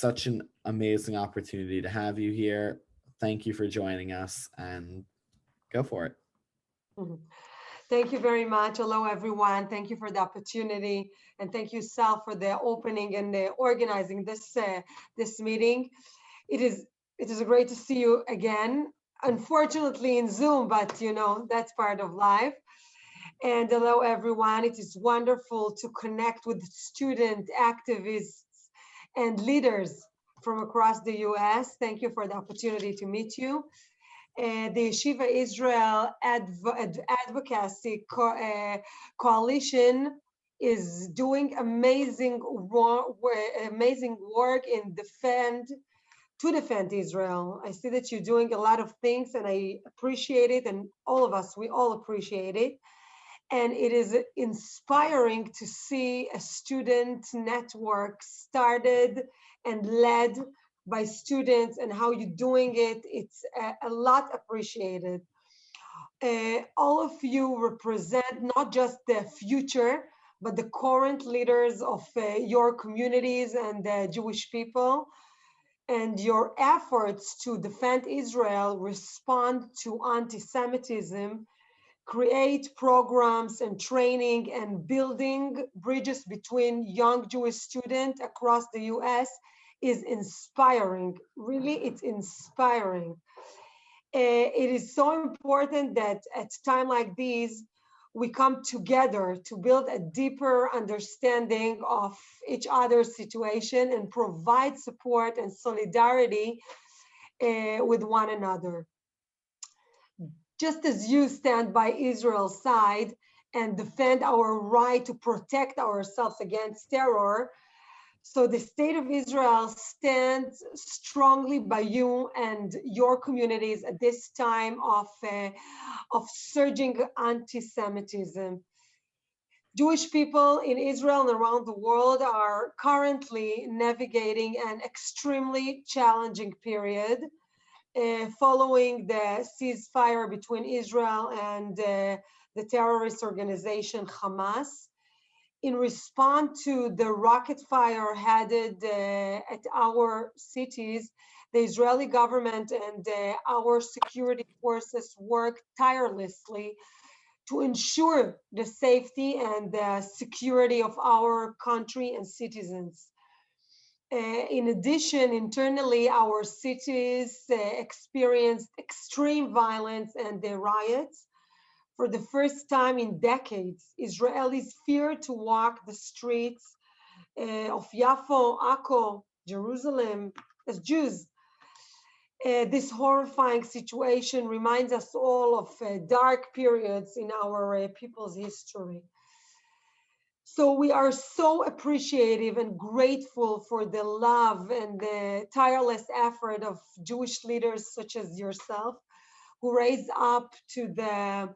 such an amazing opportunity to have you here. Thank you for joining us, and go for it. Thank you very much. Hello, everyone. Thank you for the opportunity, and thank you, Sal, for the opening and organizing this meeting. It is great to see you again. Unfortunately, in Zoom, but that's part of life. And hello, everyone. It is wonderful to connect with student activists and leaders from across the U.S. Thank you for the opportunity to meet you. The Yeshiva Israel Advocacy Coalition is doing amazing work to defend Israel. I see that you're doing a lot of things, and I appreciate it, and we all appreciate it. And it is inspiring to see a student network started and led by students, and how you're doing it. It's a lot appreciated. All of you represent not just the future, but the current leaders of your communities and the Jewish people. And your efforts to defend Israel, respond to anti-Semitism, create programs and training and building bridges between young Jewish students across the US is inspiring. Really, it's inspiring. It is so important that at a time like these, we come together to build a deeper understanding of each other's situation and provide support and solidarity with one another. Just as you stand by Israel's side and defend our right to protect ourselves against terror, so the state of Israel stands strongly by you and your communities at this time of surging anti-Semitism. Jewish people in Israel and around the world are currently navigating an extremely challenging period following the ceasefire between Israel and the terrorist organization Hamas. In response to the rocket fire headed at our cities, the Israeli government and our security forces worked tirelessly to ensure the safety and the security of our country and citizens. In addition, internally, our cities experienced extreme violence and riots. For the first time in decades, Israelis fear to walk the streets of Yafo, Akko, Jerusalem as Jews. This horrifying situation reminds us all of dark periods in our people's history. So we are so appreciative and grateful for the love and the tireless effort of Jewish leaders such as yourself, who raised up to the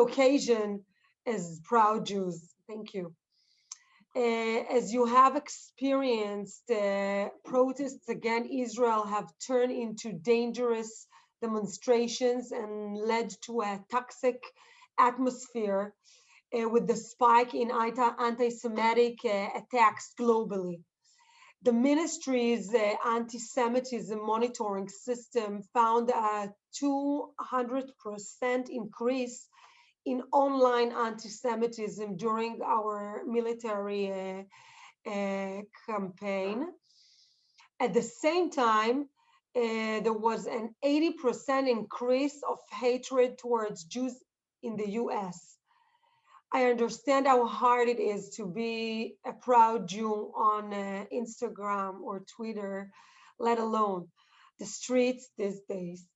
occasion as proud Jews. Thank you. As you have experienced, protests against Israel have turned into dangerous demonstrations and led to a toxic atmosphere with the spike in anti-Semitic attacks globally. The ministry's anti-Semitism monitoring system found a 200% increase in online anti-Semitism during our military campaign. At the same time, there was an 80% increase of hatred towards Jews in the US. I understand how hard it is to be a proud Jew on Instagram or Twitter, let alone the streets these days.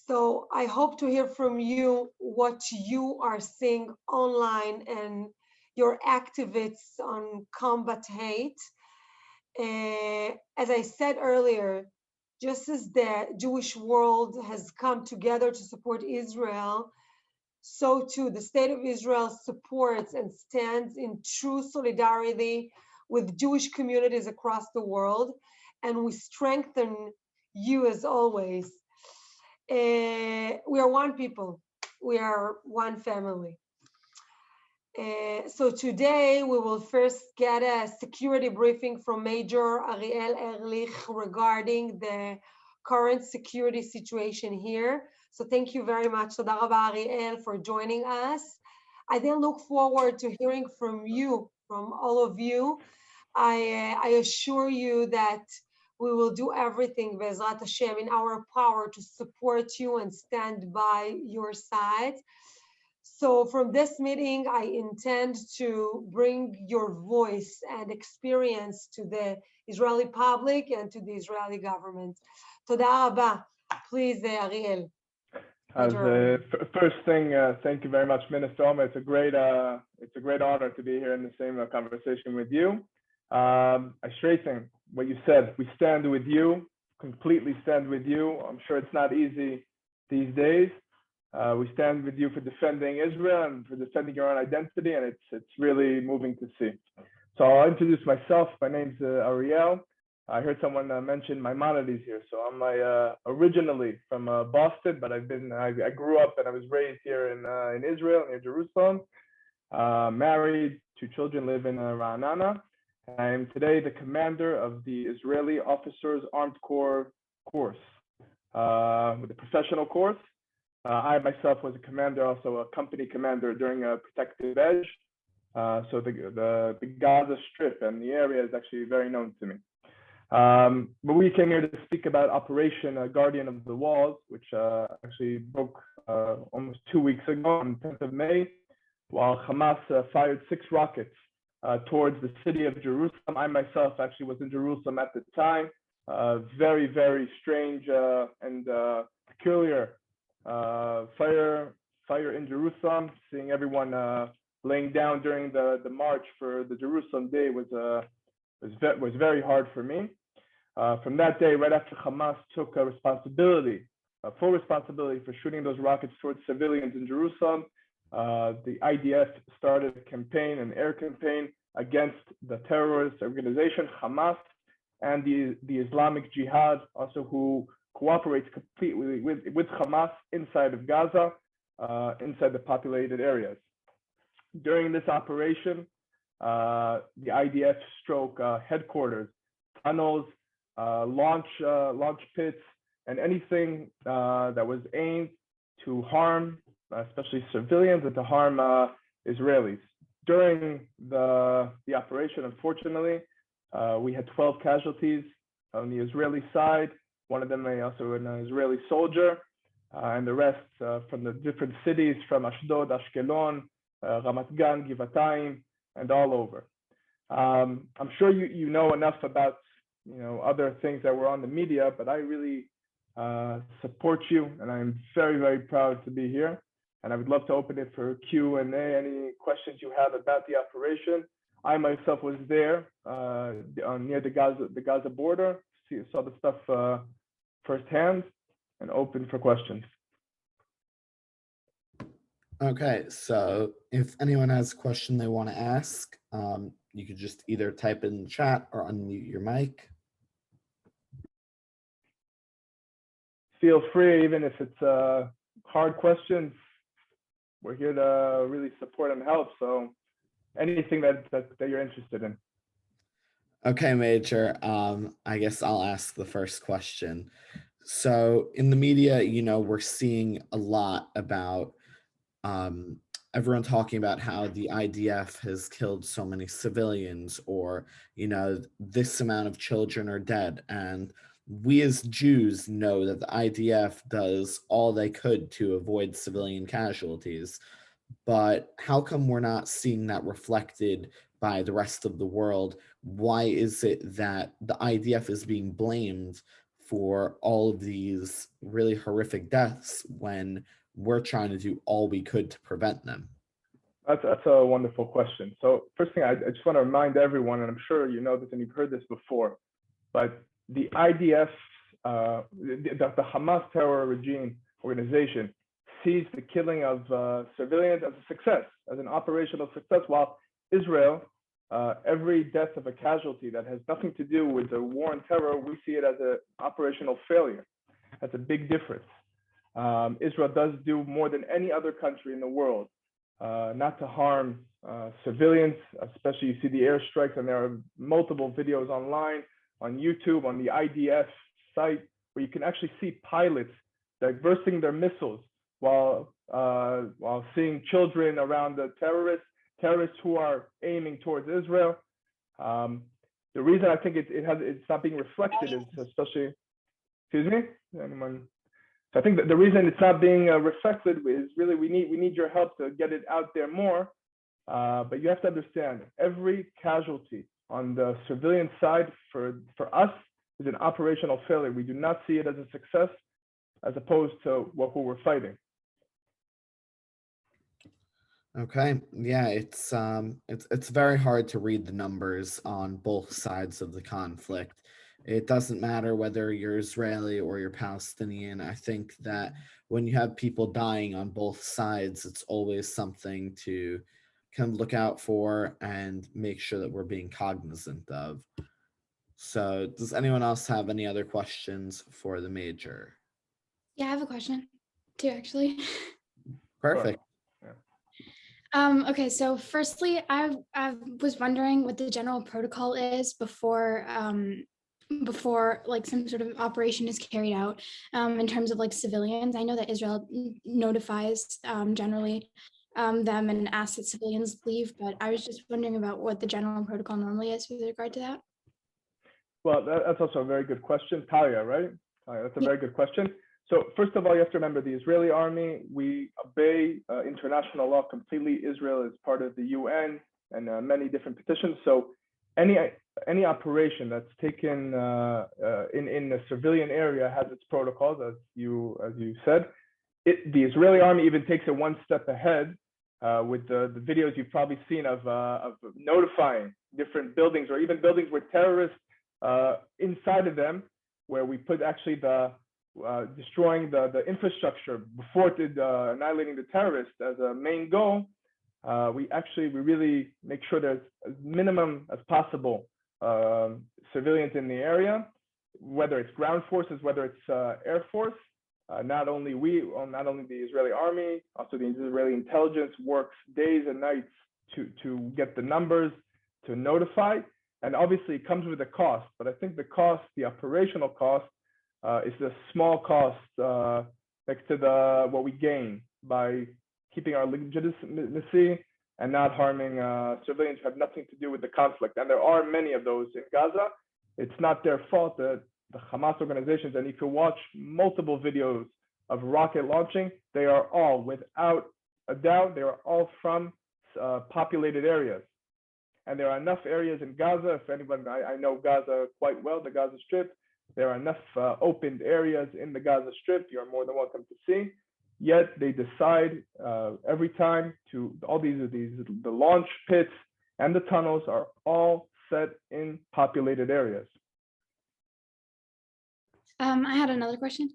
So I hope to hear from you what you are seeing online and your activists on combat hate. As I said earlier, just as the Jewish world has come together to support Israel, so too the state of Israel supports and stands in true solidarity with Jewish communities across the world, and we strengthen you as always. We are one people, we are one family. So today we will first get a security briefing from Major Ariel Ehrlich regarding the current security situation here. So thank you very much, Toda Rabba Ariel, for joining us. I then look forward to hearing from you, from all of you. I assure you that we will do everything, Be'ezrat Hashem, in our power to support you and stand by your side. So from this meeting, I intend to bring your voice and experience to the Israeli public and to the Israeli government. Toda Rabba. Please, Ariel. First thing, thank you very much, Minister Omer. It's a great honor to be here in the same conversation with you. I straighten what you said. We stand with you, completely stand with you. I'm sure it's not easy these days. We stand with you for defending Israel and for defending your own identity, and it's really moving to see. So I'll introduce myself. My name's Ariel. I heard someone mention Maimonides here. So I'm originally from Boston, but I grew up and I was raised here in Israel, near Jerusalem. Married, 2 children, live in Ra'anana. I am today the commander of the Israeli Officers Armed Corps course, with a professional course. I myself was a commander, also a company commander during a protected edge. So the Gaza Strip and the area is actually very known to me. But we came here to speak about Operation Guardian of the Walls, which actually broke almost 2 weeks ago on 10th of May, while Hamas fired 6 rockets towards the city of Jerusalem. I myself actually was in Jerusalem at the time. Very, very strange and peculiar fire in Jerusalem. Seeing everyone laying down during the march for the Jerusalem Day was very hard for me. From that day, right after Hamas took full responsibility for shooting those rockets towards civilians in Jerusalem, the IDF started a campaign, an air campaign against the terrorist organization Hamas and the Islamic Jihad, also who cooperates completely with Hamas inside of Gaza, inside the populated areas. During this operation, the IDF stroke headquarters, tunnels, launch pits, and anything that was aimed to harm, especially civilians, and to harm Israelis. During the operation, unfortunately, we had 12 casualties on the Israeli side. One of them also an Israeli soldier, and the rest from the different cities, from Ashdod, Ashkelon, Ramat Gan, Givatayim, and all over. I'm sure you know enough about other things that were on the media, but I really support you, and I'm very, very proud to be here. And I would love to open it for Q&A, any questions you have about the operation. I myself was there near the Gaza border, saw the stuff firsthand, and open for questions. Okay, so if anyone has a question they want to ask, you could just either type in the chat or unmute your mic. Feel free, even if it's hard questions. We're here to really support and help. So anything that you're interested in. Okay, Major. I guess I'll ask the first question. So in the media, we're seeing a lot about everyone talking about how the IDF has killed so many civilians, or, this amount of children are dead. And we as Jews know that the IDF does all they could to avoid civilian casualties. But how come we're not seeing that reflected by the rest of the world? Why is it that the IDF is being blamed for all of these really horrific deaths when we're trying to do all we could to prevent them? That's a wonderful question. So first thing, I just want to remind everyone, and I'm sure you know this and you've heard this before, but the IDF, the Hamas terror regime organization, sees the killing of civilians as a success, as an operational success, while Israel, every death of a casualty that has nothing to do with the war and terror, we see it as an operational failure. That's a big difference. Israel does do more than any other country in the world not to harm civilians, especially you see the airstrikes, and there are multiple videos online, on YouTube, on the IDF site, where you can actually see pilots diversing their missiles while seeing children around the terrorists who are aiming towards Israel. The reason I think it's not being reflected is especially, excuse me, anyone? So I think that the reason it's not being reflected is really we need your help to get it out there more. But you have to understand, every casualty on the civilian side for us is an operational failure. We do not see it as a success, as opposed to who we're fighting. Okay, yeah, it's very hard to read the numbers on both sides of the conflict. It doesn't matter whether you're Israeli or you're Palestinian. I think that when you have people dying on both sides, it's always something to kind of look out for and make sure that we're being cognizant of. So does anyone else have any other questions for the major? Yeah, I have a question too, actually. Perfect. Okay, so firstly, I was wondering what the general protocol is before like some sort of operation is carried out in terms of like civilians. I know that Israel notifies generally them and asks that civilians leave, but I was just wondering about what the general protocol normally is with regard to that. Well, that's also a very good question. Talia, right? Talia, that's a very good question. So first of all, you have to remember the Israeli army, we obey international law completely. Israel is part of the UN and many different petitions. So any operation that's taken in a civilian area has its protocols, as you said. The Israeli army even takes it one step ahead with the videos you've probably seen of notifying different buildings, or even buildings with terrorists inside of them, where we put actually destroying the infrastructure before annihilating the terrorists as a main goal. We really make sure there's as minimum as possible civilians in the area, whether it's ground forces, whether it's air force. Not only the Israeli army, also the Israeli intelligence works days and nights to get the numbers, to notify. And obviously it comes with a cost, but I think the operational cost is a small cost next to what we gain by keeping our legitimacy and not harming civilians who have nothing to do with the conflict. And there are many of those in Gaza. It's not their fault that the Hamas organizations, and you can watch multiple videos of rocket launching, they are all, without a doubt, they are all from populated areas. And there are enough areas in Gaza, if anyone, I know Gaza quite well, the Gaza Strip, there are enough opened areas in the Gaza Strip, you're more than welcome to see. Yet they decide every time the launch pits and the tunnels are all set in populated areas. I had another question.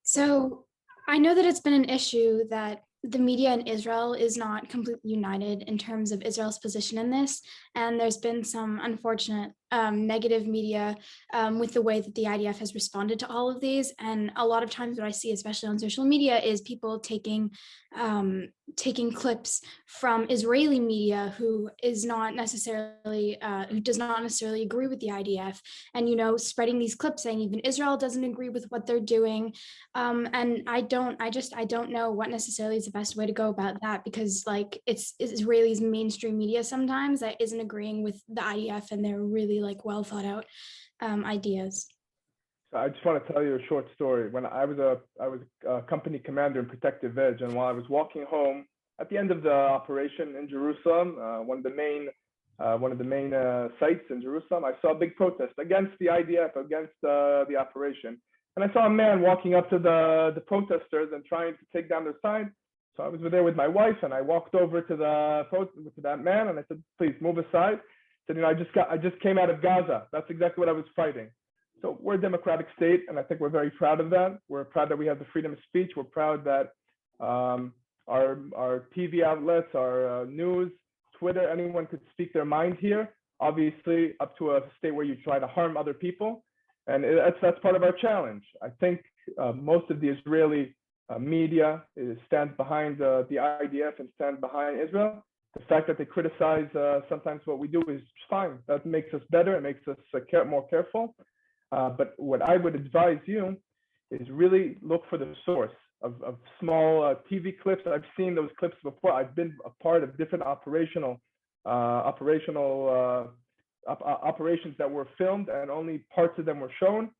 So I know that it's been an issue that the media in Israel is not completely united in terms of Israel's position in this. And there's been some unfortunate negative media with the way that the IDF has responded to all of these. And a lot of times what I see, especially on social media, is people taking clips from Israeli media who does not necessarily agree with the IDF, and spreading these clips saying even Israel doesn't agree with what they're doing. And I don't know what necessarily is the best way to go about that, because like it's Israelis mainstream media sometimes that isn't agreeing with the IDF and they're really like well thought out ideas. I just want to tell you a short story. When I was a company commander in Protective Edge, and while I was walking home at the end of the operation in Jerusalem, one of the main sites in Jerusalem, I saw a big protest against the IDF, against the operation. And I saw a man walking up to the protesters and trying to take down their sign. So I was there with my wife, and I walked over to that man, and I said, "Please move aside." I said, I just came out of Gaza. That's exactly what I was fighting. So we're a democratic state, and I think we're very proud of that. We're proud that we have the freedom of speech. We're proud that our TV outlets, our news, Twitter, anyone could speak their mind here. Obviously, up to a state where you try to harm other people, and that's part of our challenge. I think most of the Israeli media stands behind the IDF and stands behind Israel. The fact that they criticize sometimes what we do is fine. That makes us better. It makes us more careful. But what I would advise you is really look for the source of small TV clips. I've seen those clips before. I've been a part of different operations that were filmed and only parts of them were shown.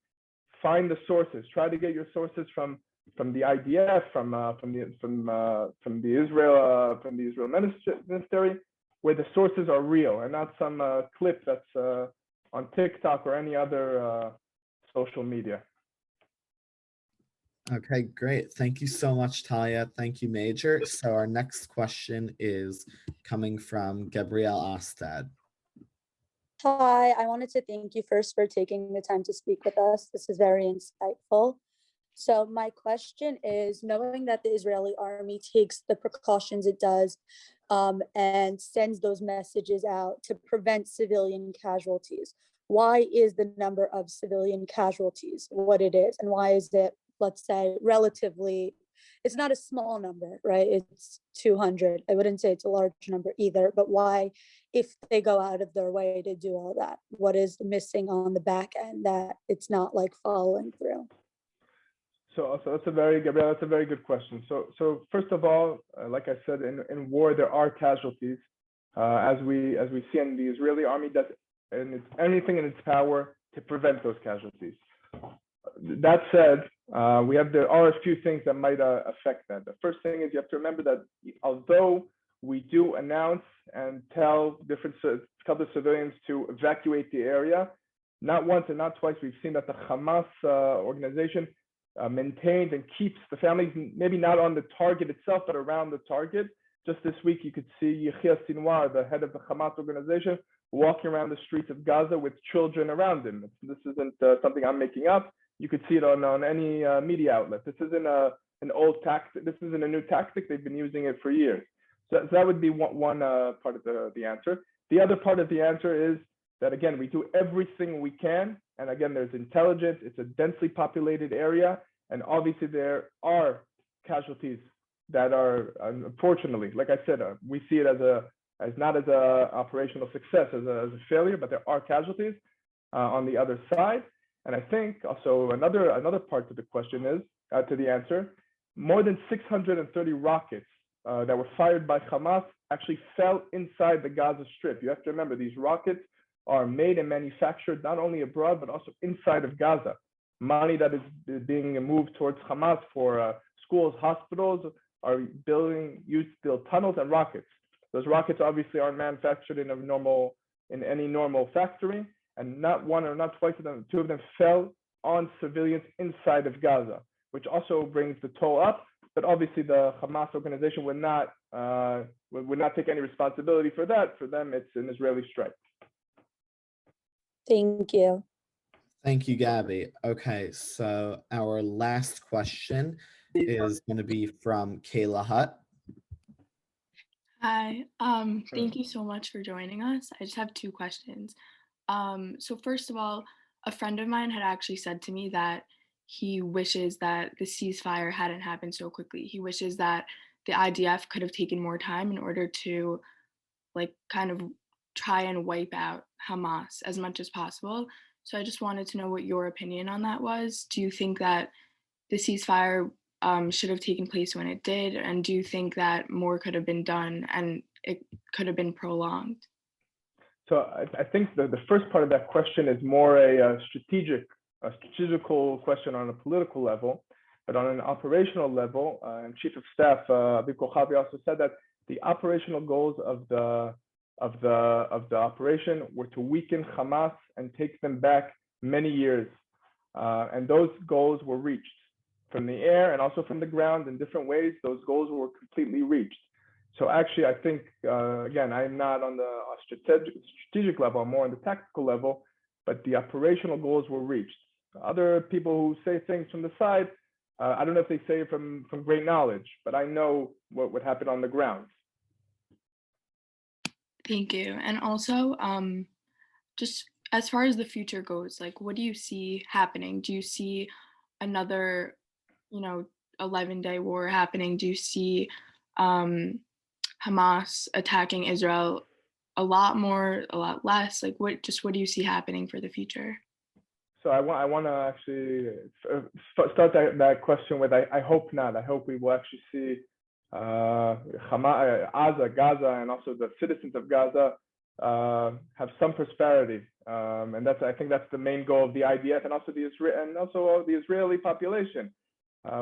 Find the sources. Try to get your sources from the IDF, from the Israel Ministry, where the sources are real and not some clip that's on TikTok or any other social media. Okay, great. Thank you so much, Talia. Thank you, Major. So our next question is coming from Gabrielle Ostad. Hi, I wanted to thank you first for taking the time to speak with us. This is very insightful. So my question is, knowing that the Israeli army takes the precautions it does and sends those messages out to prevent civilian casualties, why is the number of civilian casualties what it is? And why is it, let's say, relatively, it's not a small number, right? It's 200. I wouldn't say it's a large number either, but why, if they go out of their way to do all that, what is missing on the back end that it's not like following through? So that's a very good question. So first of all, like I said, in war there are casualties, as we see in the Israeli army does anything in its power to prevent those casualties. That said, there are a few things that might affect that. The first thing is you have to remember that although we do announce and tell the civilians to evacuate the area, not once and not twice we've seen that the Hamas organization maintains and keeps the families maybe not on the target itself, but around the target. Just this week, you could see Yahya Sinwar, the head of the Hamas organization, walking around the streets of Gaza with children around him. This isn't something I'm making up. You could see it on any media outlet. This isn't an old tactic. This isn't a new tactic. They've been using it for years. So that would be one part of the answer. The other part of the answer is that, again, we do everything we can. And again, there's intelligence. It's a densely populated area. And obviously, there are casualties that are, unfortunately, like I said, we see it as not as a operational success, as a failure, but there are casualties on the other side. And I think also another part to the question is, to the answer, more than 630 rockets that were fired by Hamas actually fell inside the Gaza Strip. You have to remember, these rockets are made and manufactured not only abroad, but also inside of Gaza. Money that is being moved towards Hamas for schools, hospitals, are used to build tunnels and rockets. Those rockets obviously aren't manufactured in any normal factory, and not one or not twice of them, two of them fell on civilians inside of Gaza, which also brings the toll up. But obviously, the Hamas organization would not take any responsibility for that. For them, it's an Israeli strike. Thank you. Thank you, Gabby. Okay, so our last question is going to be from Kayla Hutt. Hi, thank you so much for joining us. I just have two questions. So first of all, a friend of mine had actually said to me that he wishes that the ceasefire hadn't happened so quickly. He wishes that the IDF could have taken more time in order to kind of try and wipe out Hamas as much as possible. So I just wanted to know what your opinion on that was. Do you think that the ceasefire should have taken place when it did? And do you think that more could have been done and it could have been prolonged? So I think the first part of that question is more a strategical question on a political level, but on an operational level, and Chief of Staff Aviv Kochavi also said that the operational goals of the operation were to weaken Hamas and take them back many years, and those goals were reached from the air and also from the ground in different ways. Those goals were completely reached. So actually, I think, again, I'm not on the strategic level, I'm more on the tactical level, but the operational goals were reached. Other people who say things from the side, I don't know if they say it from great knowledge, but I know what happened on the ground. Thank you. And also, just as far as the future goes, what do you see happening? Do you see another, 11-day war happening? Do you see Hamas attacking Israel a lot more, a lot less? Like what do you see happening for the future? So I want to actually start that question with I hope not. I hope we will actually see Gaza, and also the citizens of Gaza have some prosperity, and I think that's the main goal of the IDF and also the Israeli population.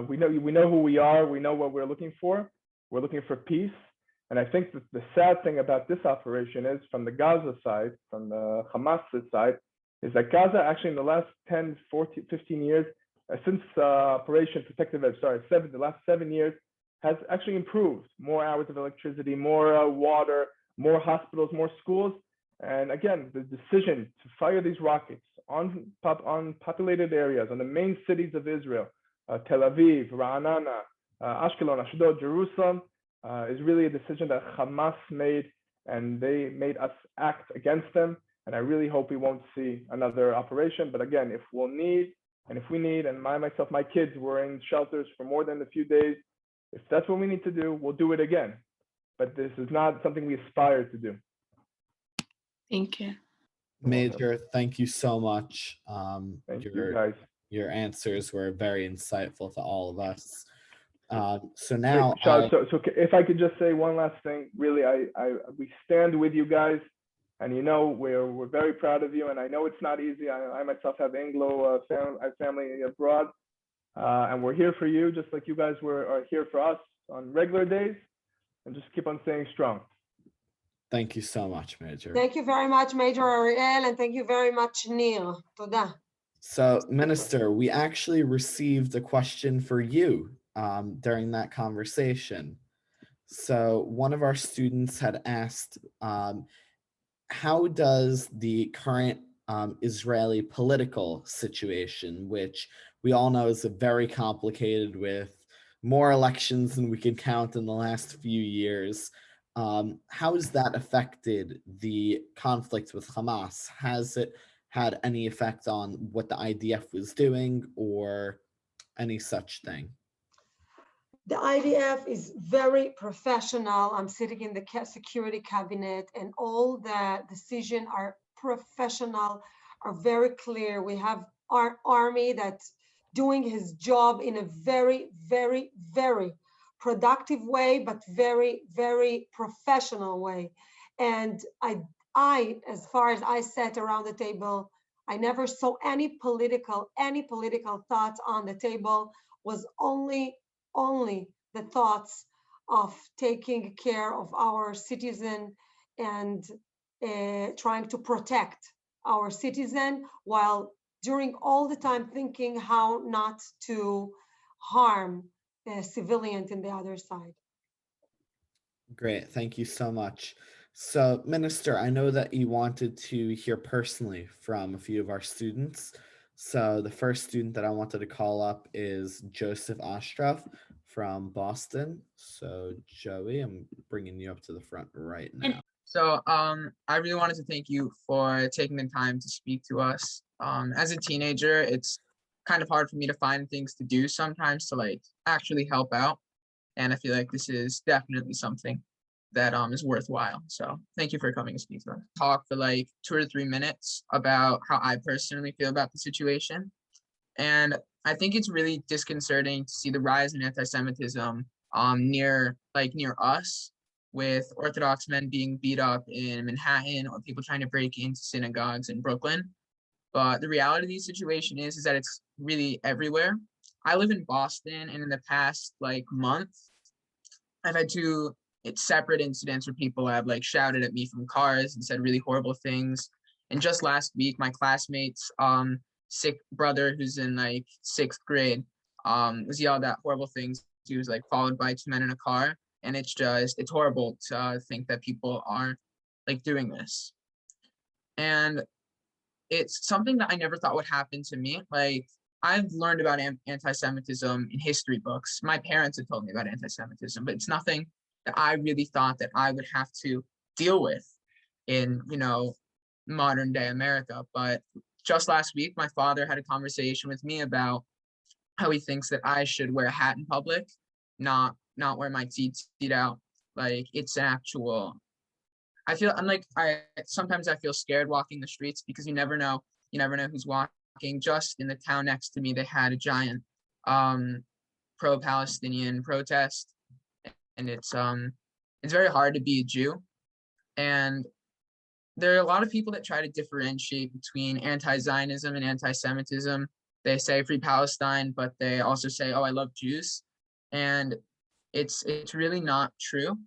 We know who we are. We know what we're looking for. We're looking for peace. And I think that the sad thing about this operation is, from the Gaza side, from the Hamas side, is that Gaza actually in the last 10, 14, 15 years, since Operation Protective Edge, the last 7 years, has actually improved. More hours of electricity, more water, more hospitals, more schools. And again, the decision to fire these rockets on populated areas, on the main cities of Israel, Tel Aviv, Ra'anana, Ashkelon, Ashdod, Jerusalem, is really a decision that Hamas made, and they made us act against them. And I really hope we won't see another operation. But again, if we need, and my kids were in shelters for more than a few days, if that's what we need to do, we'll do it again. But this is not something we aspire to do. Thank you. Major, thank you so much. Thank you, guys. Your answers were very insightful to all of us. So now, Wait, so if I could just say one last thing, really, we stand with you guys, and we're very proud of you. And I know it's not easy. I myself have Anglo family abroad, and we're here for you, just like you guys are here for us on regular days. And just keep on staying strong. Thank you so much, Major. Thank you very much, Major Ariel, and thank you very much, Nir. Toda. So, Minister, we actually received a question for you during that conversation. So one of our students had asked, how does the current Israeli political situation, which we all know is very complicated with more elections than we can count in the last few years, how has that affected the conflict with Hamas? Has it had any effect on what the IDF was doing or any such thing? The IDF is very professional. I'm sitting in the security cabinet, and all the decisions are professional, are very clear. We have our army that's doing his job in a very, very, very productive way, but very, very professional way. And I, as far as I sat around the table, I never saw any political thoughts on the table. Was only the thoughts of taking care of our citizen and trying to protect our citizen, while during all the time thinking how not to harm civilians in the other side. Great, thank you so much. So, Minister, I know that you wanted to hear personally from a few of our students. So the first student that I wanted to call up is Joseph Ostroff from Boston. So Joey, I'm bringing you up to the front right now. So I really wanted to thank you for taking the time to speak to us. As a teenager, it's kind of hard for me to find things to do sometimes to actually help out. And I feel like this is definitely something that is worthwhile. So thank you for coming to speak to us. Talk for 2 or 3 minutes about how I personally feel about the situation. And I think it's really disconcerting to see the rise in anti-Semitism near us, with Orthodox men being beat up in Manhattan or people trying to break into synagogues in Brooklyn. But the reality of the situation is that it's really everywhere. I live in Boston, and in the past month, I've had 2 separate incidents where people have shouted at me from cars and said really horrible things. And just last week, my classmate's sick brother, who's in 6th grade, was yelled at horrible things. He was followed by 2 men in a car. And it's horrible to think that people are doing this. And it's something that I never thought would happen to me. I've learned about anti-Semitism in history books. My parents had told me about anti-Semitism, but it's nothing that I really thought that I would have to deal with in, modern day America. But just last week, my father had a conversation with me about how he thinks that I should wear a hat in public, not wear my tzitzit out. Like it's an actual. I feel sometimes I feel scared walking the streets because you never know who's walking. Just in the town next to me, they had a giant pro-Palestinian protest, and it's very hard to be a Jew. And there are a lot of people that try to differentiate between anti-Zionism and anti-Semitism. They say free Palestine, but they also say, "Oh, I love Jews," and it's really not true.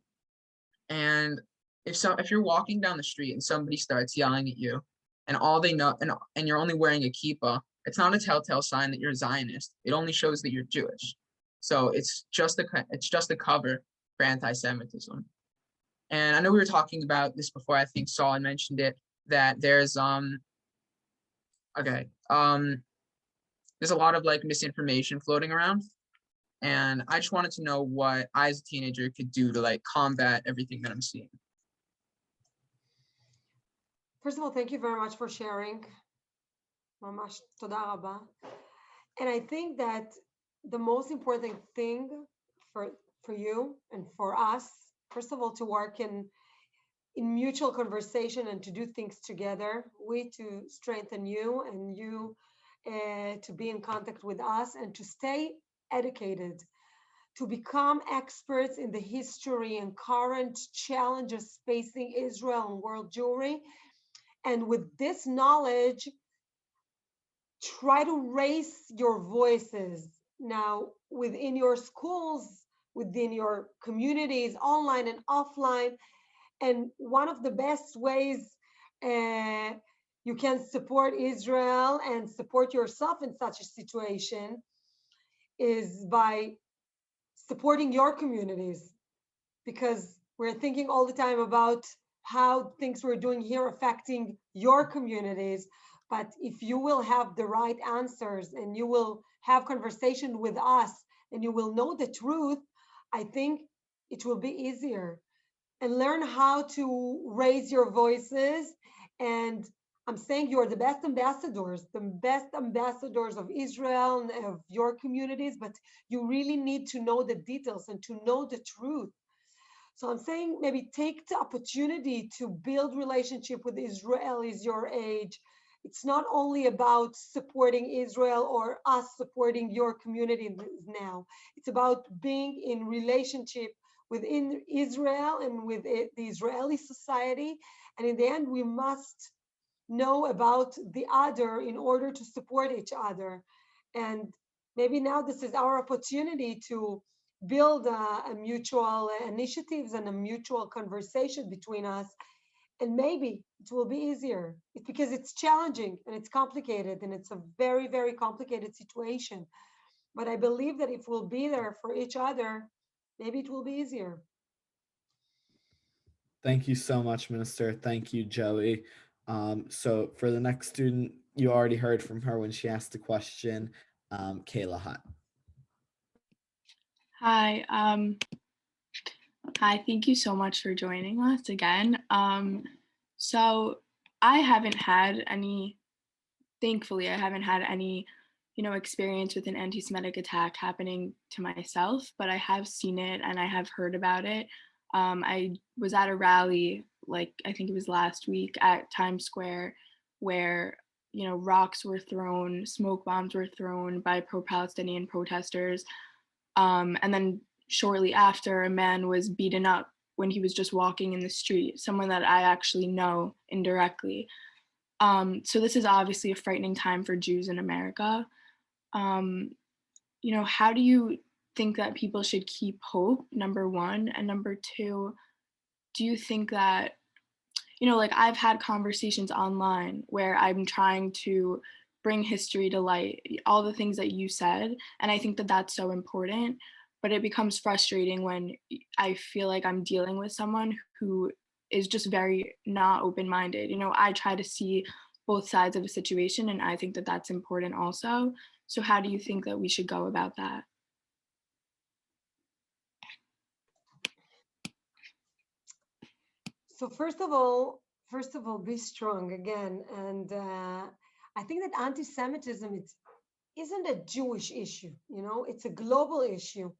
And if you're walking down the street and somebody starts yelling at you, and all they know and you're only wearing a kippah, it's not a telltale sign that you're a Zionist. It only shows that you're Jewish. So it's just a cover for anti-Semitism. And I know we were talking about this before. I think Saul mentioned it, that there's there's a lot of like misinformation floating around. And I just wanted to know what I as a teenager could do to like combat everything that I'm seeing. First of all, thank you very much for sharing. Mamash toda rabba. And I think that the most important thing for you and for us, first of all, to work in mutual conversation and to do things together, we to strengthen you and you to be in contact with us and to stay educated, to become experts in the history and current challenges facing Israel and world Jewry. And with this knowledge, try to raise your voices now within your schools, within your communities, online and offline. And one of the best ways you can support Israel and support yourself in such a situation is by supporting your communities, because we're thinking all the time about how things we're doing here affecting your communities. But if you will have the right answers and you will have conversation with us and you will know the truth, I think it will be easier. And learn how to raise your voices. And I'm saying you're the best ambassadors of Israel and of your communities, but you really need to know the details and to know the truth. So I'm saying maybe take the opportunity to build relationship with Israelis your age. It's not only about supporting Israel or us supporting your community now. It's about being in relationship within Israel and with the Israeli society. And in the end, we must know about the other in order to support each other. And maybe now this is our opportunity to build a mutual initiatives and a mutual conversation between us. And maybe it will be easier. It's because it's challenging and it's complicated and it's a very, very complicated situation. But I believe that if we'll be there for each other, maybe it will be easier. Thank you so much, Minister. Thank you, Joey. So for the next student, you already heard from her when she asked the question, Kayla Hutt. Hi. Hi, thank you so much for joining us again. So I haven't had any, thankfully, I haven't had any, experience with an anti-Semitic attack happening to myself, but I have seen it and I have heard about it. I was at a rally, like I think it was last week at Times Square, where, rocks were thrown, smoke bombs were thrown by pro-Palestinian protesters. And then shortly after, a man was beaten up when he was just walking in the street, someone that I actually know indirectly. So this is obviously a frightening time for Jews in America. How do you think that people should keep hope, number one? And number two, do you think that, like I've had conversations online where I'm trying to bring history to light, all the things that you said, and I think that that's so important, but it becomes frustrating when I feel like I'm dealing with someone who is just very not open-minded. I try to see both sides of a situation, and I think that that's important also. So how do you think that we should go about that? So first of all, be strong again. And I think that anti-Semitism, isn't a Jewish issue, it's a global issue.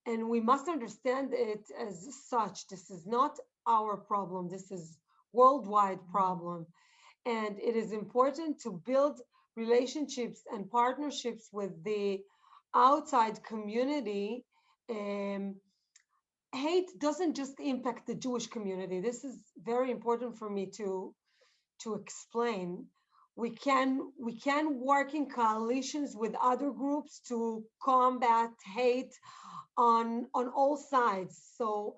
And we must understand it as such. This is not our problem. This is worldwide problem. And it is important to build relationships and partnerships with the outside community. Hate doesn't just impact the Jewish community. This is very important for me to explain. We can work in coalitions with other groups to combat hate on all sides. So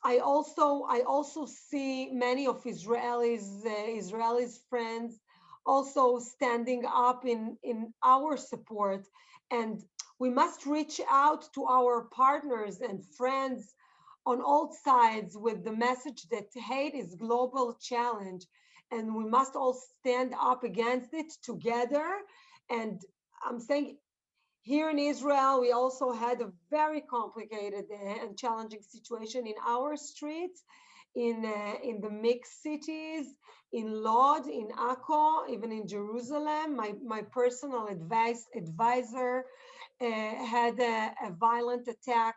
I also see many of Israelis friends also standing up in our support, and we must reach out to our partners and friends on all sides with the message that hate is global challenge, and we must all stand up against it together. And I'm saying here in Israel, we also had a very complicated and challenging situation in our streets, in the mixed cities, in Lod, in Akko, even in Jerusalem. My personal advisor had a violent attack,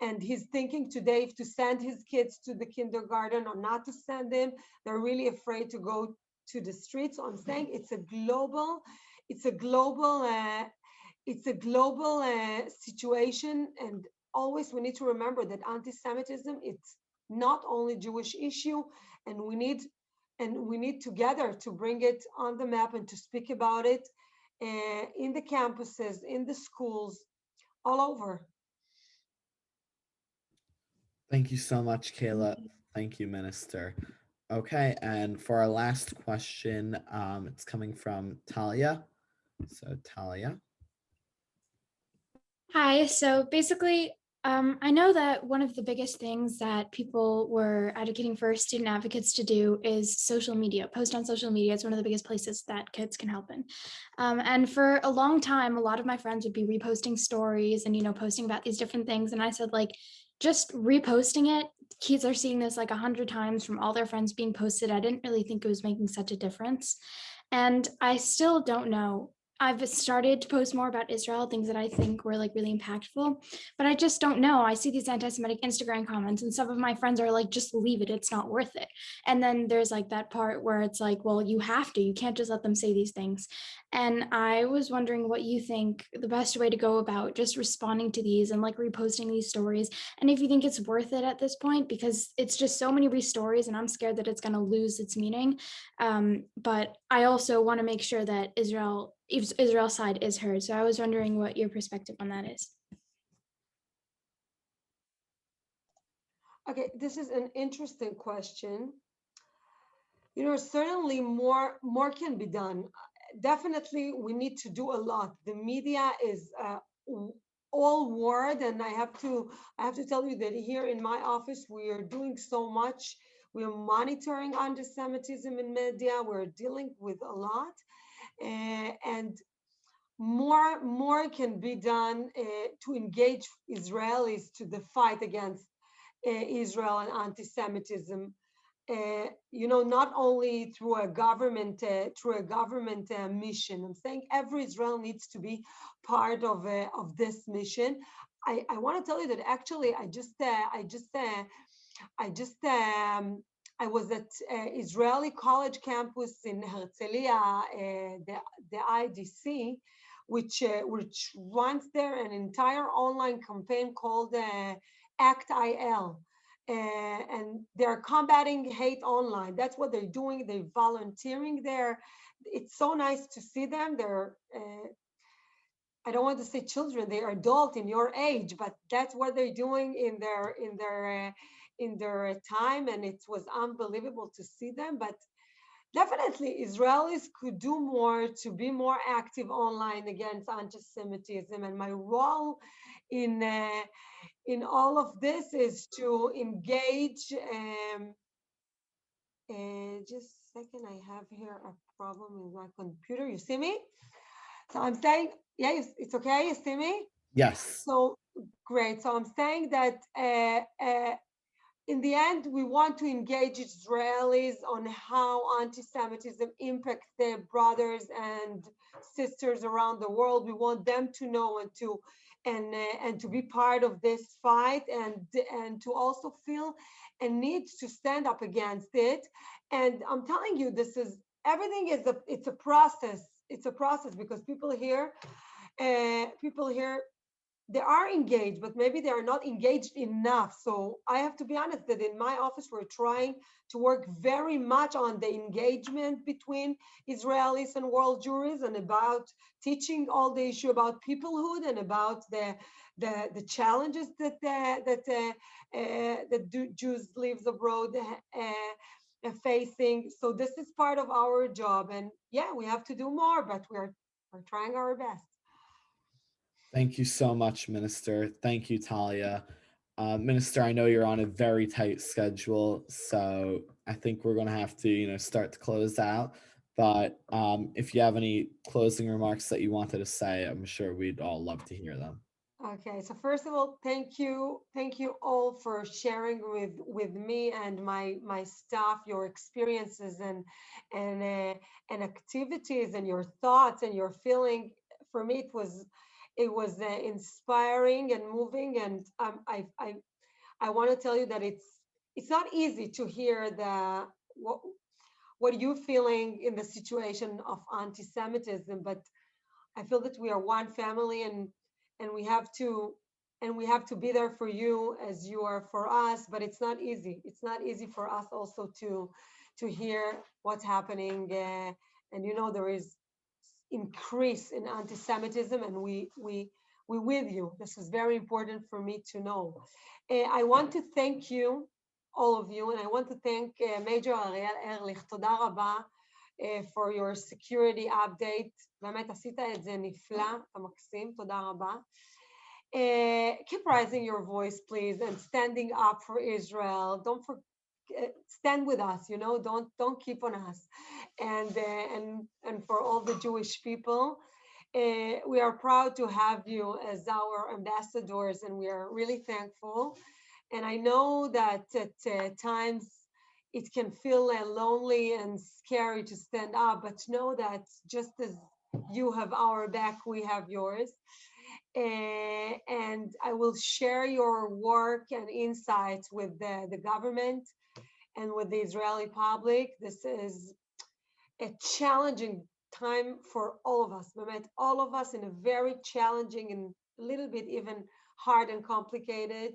and he's thinking today if to send his kids to the kindergarten or not to send them. They're really afraid to go to the streets. So I'm saying it's a global situation, and always we need to remember that anti-Semitism, it's not only Jewish issue, and we need together to bring it on the map and to speak about it in the campuses, in the schools, all over. Thank you so much, Kayla. Thank you, Minister. Okay, and for our last question, it's coming from Talia. So Talia. Hi, so basically, I know that one of the biggest things that people were advocating for student advocates to do is social media, post on social media. It's one of the biggest places that kids can help in. And for a long time, a lot of my friends would be reposting stories and, posting about these different things. And I said, like, just reposting it, kids are seeing this like 100 times from all their friends being posted. I didn't really think it was making such a difference. And I still don't know. I've started to post more about Israel, things that I think were like really impactful, but I just don't know. I see these anti-Semitic Instagram comments and some of my friends are like, just leave it. It's not worth it. And then there's like that part where it's like, well, you can't just let them say these things. And I was wondering what you think the best way to go about just responding to these and like reposting these stories. And if you think it's worth it at this point, because it's just so many stories and I'm scared that it's going to lose its meaning. But I also want to make sure that Israel's side is heard. So I was wondering what your perspective on that is. Okay, this is an interesting question. Certainly more can be done. Definitely, we need to do a lot. The media is all word, and I have to tell you that here in my office we are doing so much. We are monitoring anti-Semitism in media. We're dealing with a lot, and more can be done to engage Israelis to the fight against Israel and anti-Semitism. Not only through a government mission. I'm saying every Israel needs to be part of this mission. I want to tell you that actually I was at Israeli college campus in Herzliya, the IDC, which runs there an entire online campaign called Act IL. And they're combating hate online. That's what they're doing. They're volunteering there. It's so nice to see them. They're, I don't want to say children, they are adult in your age, but that's what they're doing in their time. And it was unbelievable to see them. But definitely Israelis could do more to be more active online against anti-Semitism. And my role in all of this is to engage. Just a second, I have here a problem with my computer. You see me? So I'm saying, yeah, it's okay. You see me? Yes. So great. So I'm saying that in the end, we want to engage Israelis on how anti-Semitism impacts their brothers and sisters around the world. We want them to know and to be part of this fight, and to also feel a need to stand up against it. And I'm telling you, this is everything is it's a process. It's a process because people here they are engaged, but maybe they are not engaged enough. So I have to be honest that in my office, we're trying to work very much on the engagement between Israelis and world Jewries, and about teaching all the issue about peoplehood and about the challenges that Jews lives abroad facing. So this is part of our job, and yeah, we have to do more, but we're trying our best. Thank you so much, Minister. Thank you, Talia. Minister, I know you're on a very tight schedule, so I think we're going to have to, start to close out. But if you have any closing remarks that you wanted to say, I'm sure we'd all love to hear them. Okay, so first of all, thank you all for sharing with me and my staff your experiences and activities and your thoughts and your feeling. For me, it was inspiring and moving, and I want to tell you that it's not easy to hear what you're feeling in the situation of anti-Semitism, but I feel that we are one family, and we have to be there for you as you are for us. But it's not easy. It's not easy for us also to hear what's happening, and there is increase in anti-Semitism, and we with you. This is very important for me to know. I want to thank you, all of you, and I want to thank Major Ariel Ehrlich. תודה רבה for your security update. באמת עשית את זה נפלא, אתה מקסים, תודה רבה. Keep raising your voice, please, and standing up for Israel. Don't stand with us, don't keep on us. And for all the Jewish people, we are proud to have you as our ambassadors, and we are really thankful. And I know that at times it can feel lonely and scary to stand up, but know that just as you have our back, we have yours. And I will share your work and insights with the government and with the Israeli public. This is a challenging time for all of us, all of us, in a very challenging and a little bit even hard and complicated.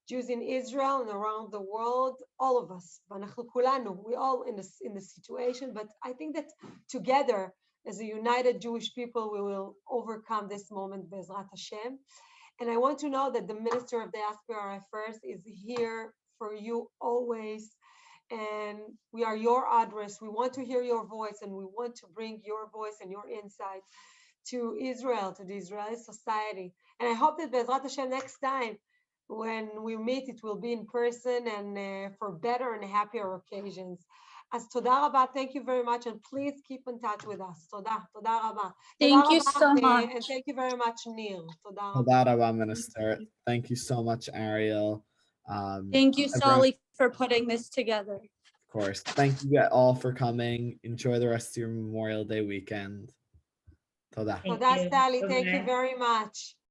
Jews in Israel and around the world, all of us, we all in the situation, but I think that together, as a united Jewish people, we will overcome this moment, Bezrat Hashem. And I want to know that the Minister of Diaspora Affairs is here for you always, and we are your address. We want to hear your voice, and we want to bring your voice and your insight to Israel, to the Israeli society. And I hope that Bezrat Hashem next time when we meet, it will be in person and for better and happier occasions. As toda rabba, thank you very much, and please keep in touch with us. Toda rabba. Thank you so much. And thank you very much, Nir. Toda rabba. Toda rabba, Minister. Thank you so much, Ariel. Thank you, everyone, Sally, for putting this together. Of course. Thank you all for coming. Enjoy the rest of your Memorial Day weekend. Toda. Toda, Sally. Thank you very much.